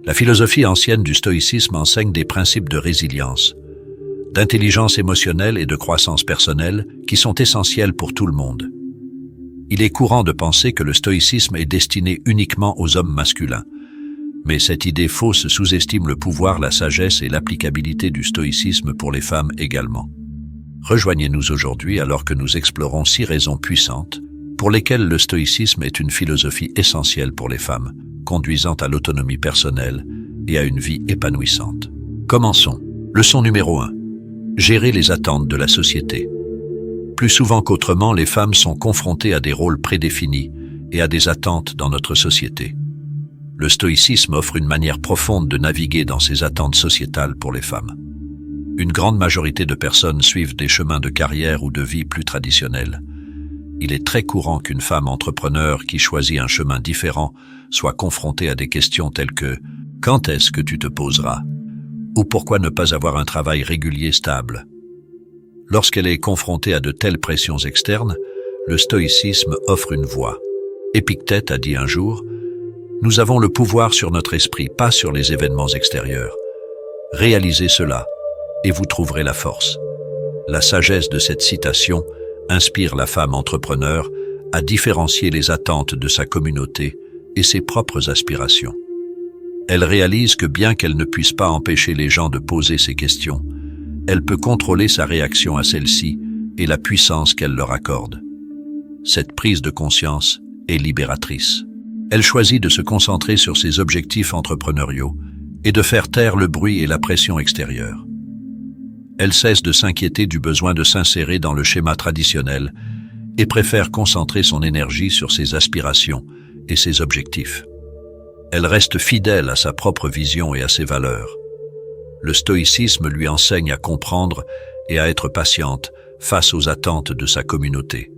La philosophie ancienne du stoïcisme enseigne des principes de résilience, d'intelligence émotionnelle et de croissance personnelle qui sont essentiels pour tout le monde. Il est courant de penser que le stoïcisme est destiné uniquement aux hommes masculins, mais cette idée fausse sous-estime le pouvoir, la sagesse et l'applicabilité du stoïcisme pour les femmes également. Rejoignez-nous aujourd'hui alors que nous explorons 6 raisons puissantes pour lesquelles le stoïcisme est une philosophie essentielle pour les femmes, conduisant à l'autonomie personnelle et à une vie épanouissante. Commençons. Leçon numéro 1. Gérer les attentes de la société. Plus souvent qu'autrement, les femmes sont confrontées à des rôles prédéfinis et à des attentes dans notre société. Le stoïcisme offre une manière profonde de naviguer dans ces attentes sociétales pour les femmes. Une grande majorité de personnes suivent des chemins de carrière ou de vie plus traditionnels. Il est très courant qu'une femme entrepreneur qui choisit un chemin différent soit confrontée à des questions telles que « Quand est-ce que tu te poseras ?» ou « Pourquoi ne pas avoir un travail régulier stable ?» Lorsqu'elle est confrontée à de telles pressions externes, le stoïcisme offre une voie. Épictète a dit un jour « Nous avons le pouvoir sur notre esprit, pas sur les événements extérieurs. Réalisez cela, et vous trouverez la force. » La sagesse de cette citation inspire la femme entrepreneur à différencier les attentes de sa communauté et ses propres aspirations. Elle réalise que bien qu'elle ne puisse pas empêcher les gens de poser ces questions, elle peut contrôler sa réaction à celles-ci et la puissance qu'elle leur accorde. Cette prise de conscience est libératrice. Elle choisit de se concentrer sur ses objectifs entrepreneuriaux et de faire taire le bruit et la pression extérieure. Elle cesse de s'inquiéter du besoin de s'insérer dans le schéma traditionnel et préfère concentrer son énergie sur ses aspirations et ses objectifs. Elle reste fidèle à sa propre vision et à ses valeurs. Le stoïcisme lui enseigne à comprendre et à être patiente face aux attentes de sa communauté.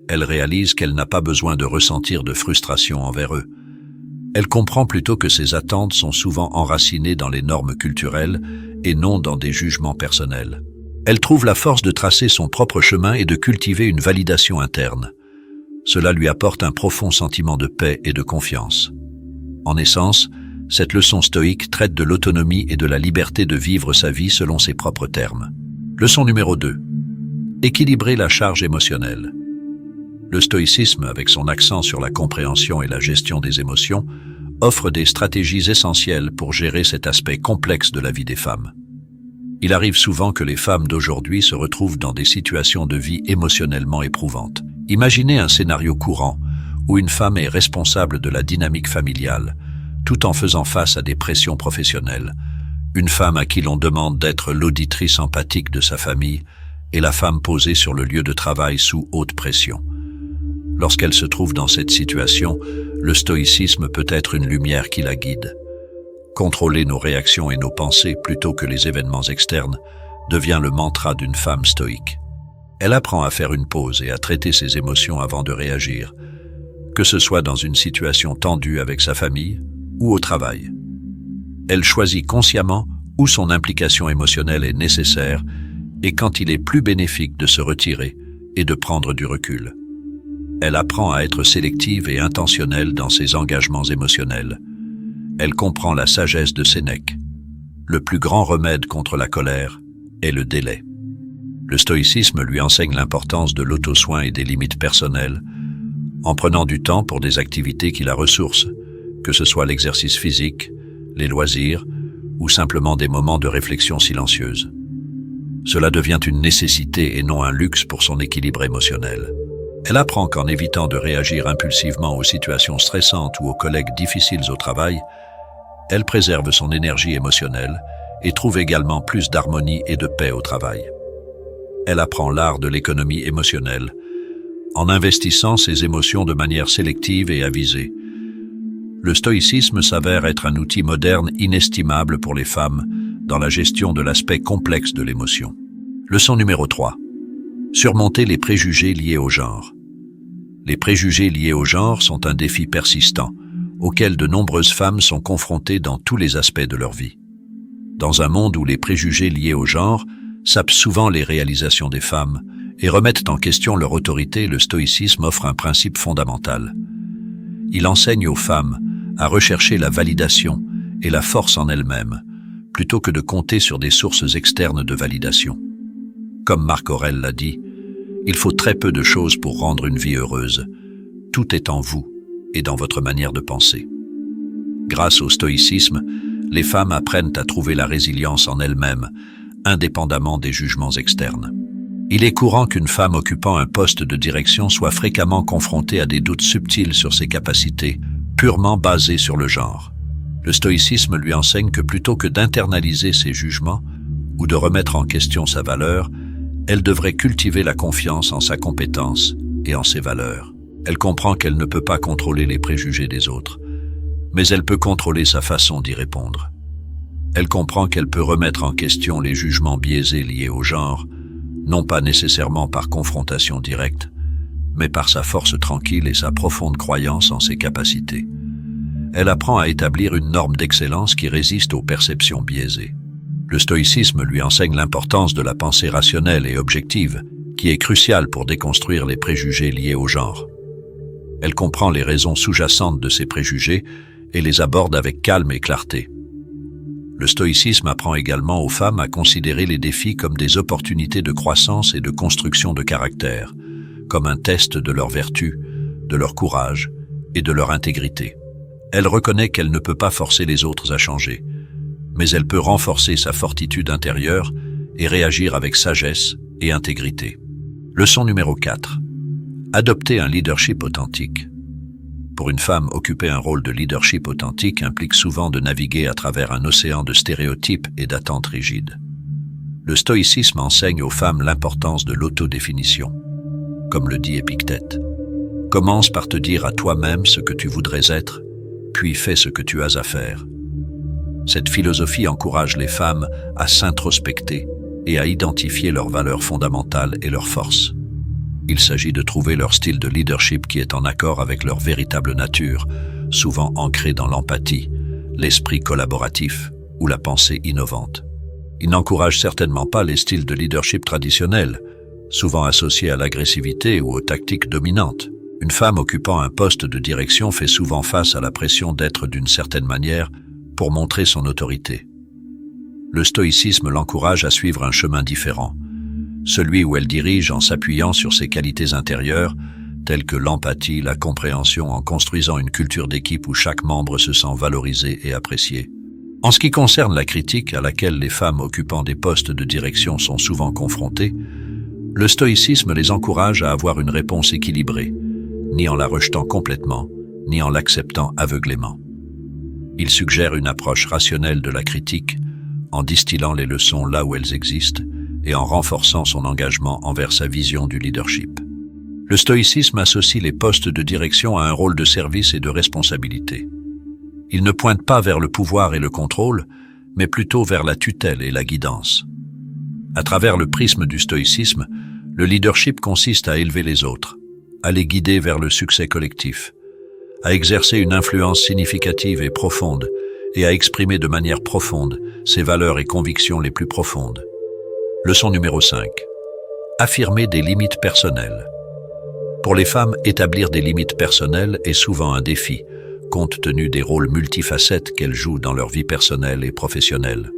Elle réalise qu'elle n'a pas besoin de ressentir de frustration envers eux. Elle comprend plutôt que ces attentes sont souvent enracinées dans les normes culturelles et non dans des jugements personnels. Elle trouve la force de tracer son propre chemin et de cultiver une validation interne. Cela lui apporte un profond sentiment de paix et de confiance. En essence, cette leçon stoïque traite de l'autonomie et de la liberté de vivre sa vie selon ses propres termes. Leçon numéro 2. Équilibrer la charge émotionnelle. Le stoïcisme, avec son accent sur la compréhension et la gestion des émotions, offre des stratégies essentielles pour gérer cet aspect complexe de la vie des femmes. Il arrive souvent que les femmes d'aujourd'hui se retrouvent dans des situations de vie émotionnellement éprouvantes. Imaginez un scénario courant où une femme est responsable de la dynamique familiale, tout en faisant face à des pressions professionnelles. Une femme à qui l'on demande d'être l'auditrice empathique de sa famille et la femme posée sur le lieu de travail sous haute pression. Lorsqu'elle se trouve dans cette situation, le stoïcisme peut être une lumière qui la guide. Contrôler nos réactions et nos pensées plutôt que les événements externes devient le mantra d'une femme stoïque. Elle apprend à faire une pause et à traiter ses émotions avant de réagir, que ce soit dans une situation tendue avec sa famille ou au travail. Elle choisit consciemment où son implication émotionnelle est nécessaire et quand il est plus bénéfique de se retirer et de prendre du recul. Elle apprend à être sélective et intentionnelle dans ses engagements émotionnels. Elle comprend la sagesse de Sénèque. Le plus grand remède contre la colère est le délai. Le stoïcisme lui enseigne l'importance de l'auto-soin et des limites personnelles, en prenant du temps pour des activités qui la ressourcent, que ce soit l'exercice physique, les loisirs ou simplement des moments de réflexion silencieuse. Cela devient une nécessité et non un luxe pour son équilibre émotionnel. Elle apprend qu'en évitant de réagir impulsivement aux situations stressantes ou aux collègues difficiles au travail, elle préserve son énergie émotionnelle et trouve également plus d'harmonie et de paix au travail. Elle apprend l'art de l'économie émotionnelle, en investissant ses émotions de manière sélective et avisée. Le stoïcisme s'avère être un outil moderne inestimable pour les femmes dans la gestion de l'aspect complexe de l'émotion. Leçon numéro 3. Surmonter les préjugés liés au genre. Les préjugés liés au genre sont un défi persistant, auquel de nombreuses femmes sont confrontées dans tous les aspects de leur vie. Dans un monde où les préjugés liés au genre sapent souvent les réalisations des femmes et remettent en question leur autorité, le stoïcisme offre un principe fondamental. Il enseigne aux femmes à rechercher la validation et la force en elle-même, plutôt que de compter sur des sources externes de validation. Comme Marc Aurèle l'a dit, il faut très peu de choses pour rendre une vie heureuse. Tout est en vous et dans votre manière de penser. Grâce au stoïcisme, les femmes apprennent à trouver la résilience en elles-mêmes, indépendamment des jugements externes. Il est courant qu'une femme occupant un poste de direction soit fréquemment confrontée à des doutes subtils sur ses capacités, purement basés sur le genre. Le stoïcisme lui enseigne que plutôt que d'internaliser ses jugements ou de remettre en question sa valeur, elle devrait cultiver la confiance en sa compétence et en ses valeurs. Elle comprend qu'elle ne peut pas contrôler les préjugés des autres, mais elle peut contrôler sa façon d'y répondre. Elle comprend qu'elle peut remettre en question les jugements biaisés liés au genre, non pas nécessairement par confrontation directe, mais par sa force tranquille et sa profonde croyance en ses capacités. Elle apprend à établir une norme d'excellence qui résiste aux perceptions biaisées. Le stoïcisme lui enseigne l'importance de la pensée rationnelle et objective, qui est cruciale pour déconstruire les préjugés liés au genre. Elle comprend les raisons sous-jacentes de ces préjugés et les aborde avec calme et clarté. Le stoïcisme apprend également aux femmes à considérer les défis comme des opportunités de croissance et de construction de caractère, comme un test de leur vertu, de leur courage et de leur intégrité. Elle reconnaît qu'elle ne peut pas forcer les autres à changer, mais elle peut renforcer sa fortitude intérieure et réagir avec sagesse et intégrité. Leçon numéro 4. Adopter un leadership authentique. Pour une femme, occuper un rôle de leadership authentique implique souvent de naviguer à travers un océan de stéréotypes et d'attentes rigides. Le stoïcisme enseigne aux femmes l'importance de l'autodéfinition. Comme le dit Épictète, « Commence par te dire à toi-même ce que tu voudrais être, puis fais ce que tu as à faire. » Cette philosophie encourage les femmes à s'introspecter et à identifier leurs valeurs fondamentales et leurs forces. Il s'agit de trouver leur style de leadership qui est en accord avec leur véritable nature, souvent ancrée dans l'empathie, l'esprit collaboratif ou la pensée innovante. Il n'encourage certainement pas les styles de leadership traditionnels, souvent associés à l'agressivité ou aux tactiques dominantes. Une femme occupant un poste de direction fait souvent face à la pression d'être d'une certaine manière pour montrer son autorité. Le stoïcisme l'encourage à suivre un chemin différent, celui où elle dirige en s'appuyant sur ses qualités intérieures, telles que l'empathie, la compréhension, en construisant une culture d'équipe où chaque membre se sent valorisé et apprécié. En ce qui concerne la critique à laquelle les femmes occupant des postes de direction sont souvent confrontées, le stoïcisme les encourage à avoir une réponse équilibrée, ni en la rejetant complètement, ni en l'acceptant aveuglément. Il suggère une approche rationnelle de la critique, en distillant les leçons là où elles existent, et en renforçant son engagement envers sa vision du leadership. Le stoïcisme associe les postes de direction à un rôle de service et de responsabilité. Il ne pointe pas vers le pouvoir et le contrôle, mais plutôt vers la tutelle et la guidance. À travers le prisme du stoïcisme, le leadership consiste à élever les autres, à les guider vers le succès collectif, à exercer une influence significative et profonde, et à exprimer de manière profonde ses valeurs et convictions les plus profondes. Leçon numéro 5. Affirmer des limites personnelles. Pour les femmes, établir des limites personnelles est souvent un défi, compte tenu des rôles multifacettes qu'elles jouent dans leur vie personnelle et professionnelle.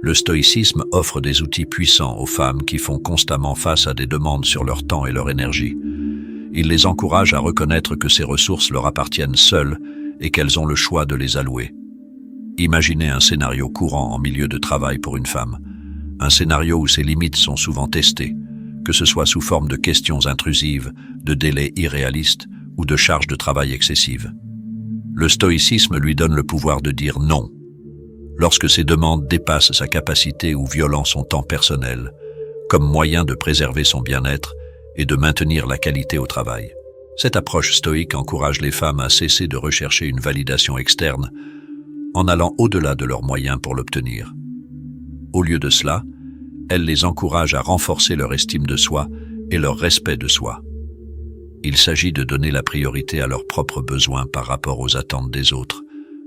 Le stoïcisme offre des outils puissants aux femmes qui font constamment face à des demandes sur leur temps et leur énergie. Il les encourage à reconnaître que ces ressources leur appartiennent seules et qu'elles ont le choix de les allouer. Imaginez un scénario courant en milieu de travail pour une femme. Un scénario où ses limites sont souvent testées, que ce soit sous forme de questions intrusives, de délais irréalistes ou de charges de travail excessives. Le stoïcisme lui donne le pouvoir de dire non, lorsque ces demandes dépassent sa capacité ou violant son temps personnel, comme moyen de préserver son bien-être et de maintenir la qualité au travail. Cette approche stoïque encourage les femmes à cesser de rechercher une validation externe en allant au-delà de leurs moyens pour l'obtenir. Au lieu de cela, elle les encourage à renforcer leur estime de soi et leur respect de soi. Il s'agit de donner la priorité à leurs propres besoins par rapport aux attentes des autres,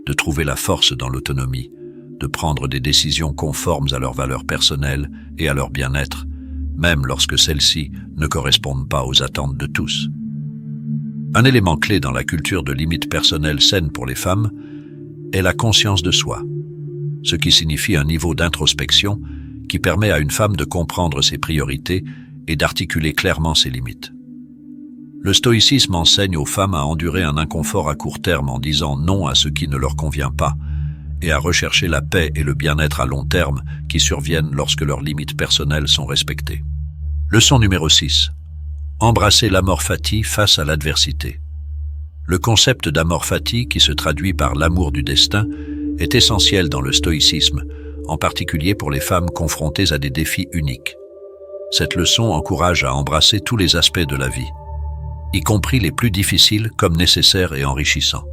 de trouver la force dans l'autonomie, de prendre des décisions conformes à leurs valeurs personnelles et à leur bien-être, même lorsque celles-ci ne correspondent pas aux attentes de tous. Un élément clé dans la culture de limites personnelles saines pour les femmes est la conscience de soi, ce qui signifie un niveau d'introspection qui permet à une femme de comprendre ses priorités et d'articuler clairement ses limites. Le stoïcisme enseigne aux femmes à endurer un inconfort à court terme en disant non à ce qui ne leur convient pas et à rechercher la paix et le bien-être à long terme qui surviennent lorsque leurs limites personnelles sont respectées. Leçon numéro 6. Embrasser l'amor fati face à l'adversité. Le concept d'amor fati, qui se traduit par l'amour du destin, est essentiel dans le stoïcisme, en particulier pour les femmes confrontées à des défis uniques. Cette leçon encourage à embrasser tous les aspects de la vie, y compris les plus difficiles comme nécessaires et enrichissants.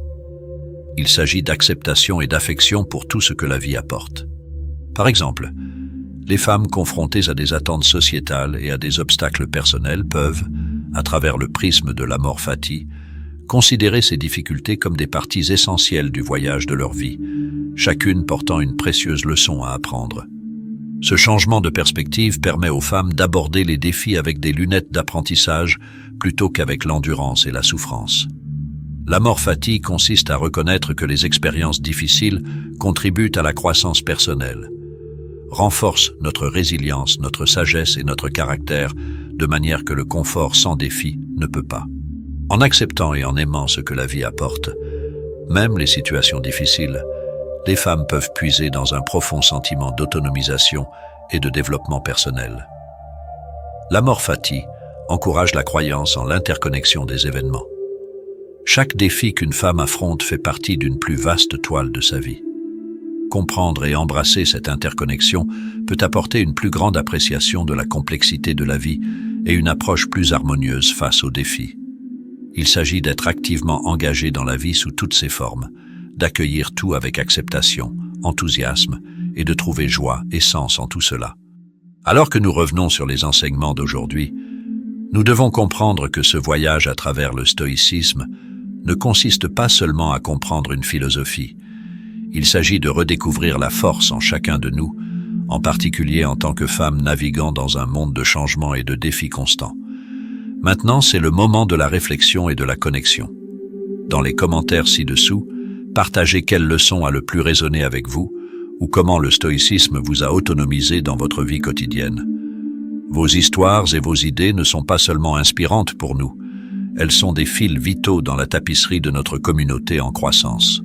Il s'agit d'acceptation et d'affection pour tout ce que la vie apporte. Par exemple, les femmes confrontées à des attentes sociétales et à des obstacles personnels peuvent, à travers le prisme de l'amor fati, considérer ces difficultés comme des parties essentielles du voyage de leur vie, chacune portant une précieuse leçon à apprendre. Ce changement de perspective permet aux femmes d'aborder les défis avec des lunettes d'apprentissage plutôt qu'avec l'endurance et la souffrance. L'amor fati consiste à reconnaître que les expériences difficiles contribuent à la croissance personnelle, renforcent notre résilience, notre sagesse et notre caractère, de manière que le confort sans défi ne peut pas. En acceptant et en aimant ce que la vie apporte, même les situations difficiles, les femmes peuvent puiser dans un profond sentiment d'autonomisation et de développement personnel. L'amor fati encourage la croyance en l'interconnexion des événements. Chaque défi qu'une femme affronte fait partie d'une plus vaste toile de sa vie. Comprendre et embrasser cette interconnexion peut apporter une plus grande appréciation de la complexité de la vie et une approche plus harmonieuse face aux défis. Il s'agit d'être activement engagé dans la vie sous toutes ses formes, d'accueillir tout avec acceptation, enthousiasme et de trouver joie et sens en tout cela. Alors que nous revenons sur les enseignements d'aujourd'hui, nous devons comprendre que ce voyage à travers le stoïcisme ne consiste pas seulement à comprendre une philosophie. Il s'agit de redécouvrir la force en chacun de nous, en particulier en tant que femmes naviguant dans un monde de changements et de défis constants. Maintenant, c'est le moment de la réflexion et de la connexion. Dans les commentaires ci-dessous, partagez quelle leçon a le plus résonné avec vous ou comment le stoïcisme vous a autonomisé dans votre vie quotidienne. Vos histoires et vos idées ne sont pas seulement inspirantes pour nous, elles sont des fils vitaux dans la tapisserie de notre communauté en croissance.